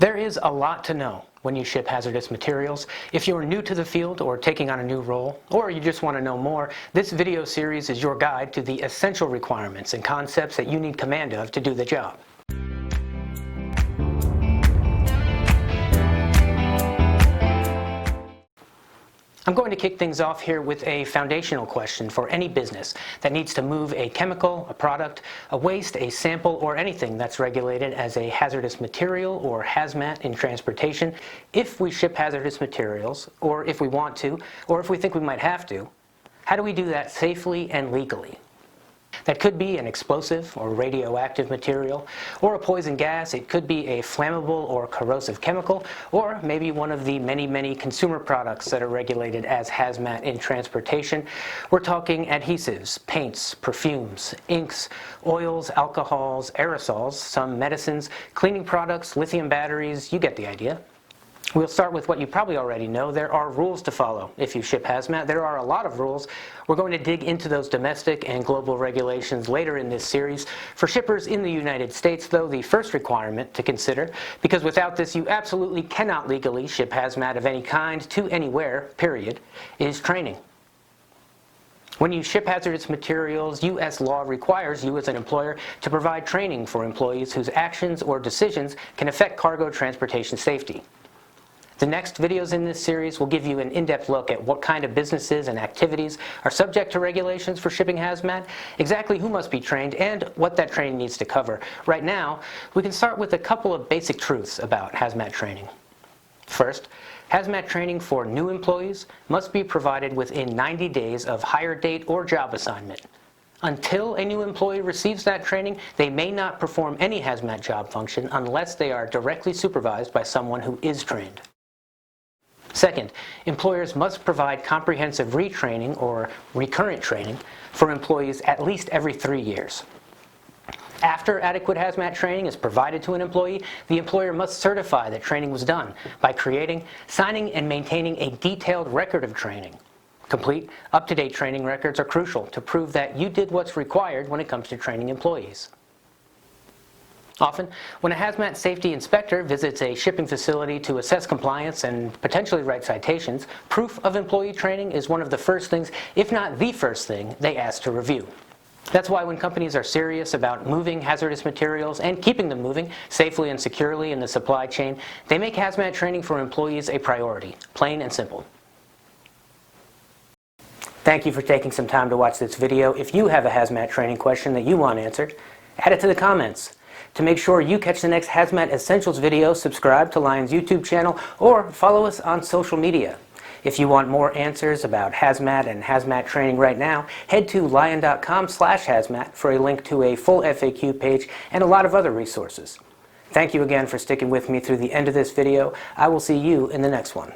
There is a lot to know when you ship hazardous materials. If you're new to the field or taking on a new role, or you just want to know more, this video series is your guide to the essential requirements and concepts that you need command of to do the job. I'm going to kick things off here with a foundational question for any business that needs to move a chemical, a product, a waste, a sample, or anything that's regulated as a hazardous material or hazmat in transportation. If we ship hazardous materials, or if we want to, or if we think we might have to, how do we do that safely and legally? That could be an explosive or radioactive material, or a poison gas. It could be a flammable or corrosive chemical, or maybe one of the many consumer products that are regulated as hazmat in transportation. We're talking adhesives, paints, perfumes, inks, oils, alcohols, aerosols, some medicines, cleaning products, lithium batteries. You get the idea. We'll start with what you probably already know. There are rules to follow if you ship hazmat. There are a lot of rules. We're going to dig into those domestic and global regulations later in this series. For shippers in the United States, though, the first requirement to consider, because without this you absolutely cannot legally ship hazmat of any kind to anywhere, period, is training. When you ship hazardous materials, U.S. law requires you as an employer to provide training for employees whose actions or decisions can affect cargo transportation safety. The next videos in this series will give you an in-depth look at what kind of businesses and activities are subject to regulations for shipping hazmat, exactly who must be trained, and what that training needs to cover. Right now, we can start with a couple of basic truths about hazmat training. First, hazmat training for new employees must be provided within 90 days of hire date or job assignment. Until a new employee receives that training, they may not perform any hazmat job function unless they are directly supervised by someone who is trained. Second, employers must provide comprehensive retraining or recurrent training for employees at least every 3 years. After adequate hazmat training is provided to an employee, the employer must certify that training was done by creating, signing, and maintaining a detailed record of training. Complete, up-to-date training records are crucial to prove that you did what's required when it comes to training employees. Often, when a hazmat safety inspector visits a shipping facility to assess compliance and potentially write citations, proof of employee training is one of the first things, if not the first thing, they ask to review. That's why when companies are serious about moving hazardous materials and keeping them moving safely and securely in the supply chain, they make hazmat training for employees a priority, plain and simple. Thank you for taking some time to watch this video. If you have a hazmat training question that you want answered, add it to the comments. To make sure you catch the next Hazmat Essentials video, subscribe to Lion's YouTube channel or follow us on social media. If you want more answers about hazmat and hazmat training right now, head to lion.com/hazmat for a link to a full FAQ page and a lot of other resources. Thank you again for sticking with me through the end of this video. I will see you in the next one.